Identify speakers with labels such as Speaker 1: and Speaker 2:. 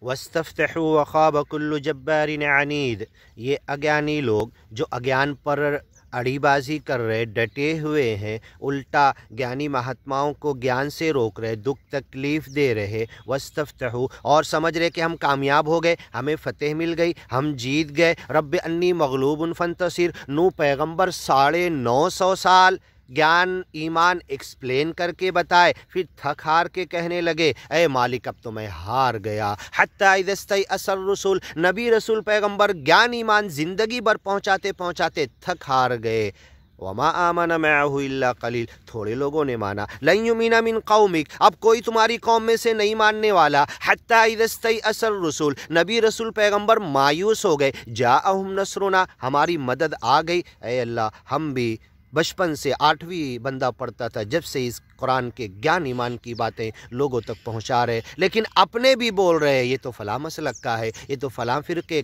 Speaker 1: وَاسْتَفْتَحُوا وَخَابَ كُلُّ جَبَّارٍ عَنِيدٍ، یہ اگیانی لوگ جو اگیان پر اڑی بازی کر رہے، ڈٹے ہوئے ہیں، الٹا گیانی مہاتماؤں کو گیان سے روک رہے، دکھ تکلیف دے رہے، وَاسْتَفْتَحُوا، اور سمجھ رہے کہ ہم کامیاب ہو گئے، ہمیں فتح مل گئی، ہم جیت گئے، رب انی مغلوب فانتصر۔ نو پیغمبر 950 سال گیان ایمان ایکسپلین کر کے بتائے، پھر تھک ہار کے کہنے لگے اے مالک اب تو میں ہار گیا۔ حتیٰ اذا استیأس الرسل، نبی رسول پیغمبر گیان ایمان زندگی بھر پہنچاتے پہنچاتے تھک ہار گئے۔ وما آمن معه الا قلیل، تھوڑے لوگوں نے مانا۔ لن یؤمن من قومک، اب کوئی تمہاری قوم میں سے نہیں ماننے والا۔ حتیٰ اذا استیأس الرسل، نبی رسول پیغمبر مایوس ہو گئے۔ جاءہم نصرنا، ہماری مدد آ گئی۔ اے اللہ ہم بھی بچپن سے 8ویں بندہ پڑھتا تھا جب سے اس قرآن کے گیان ایمان کی باتیں لوگوں تک پہنچا رہے، لیکن اپنے بھی بول رہے یہ تو فلاں مسلک کا ہے، یہ تو فلاں فرقے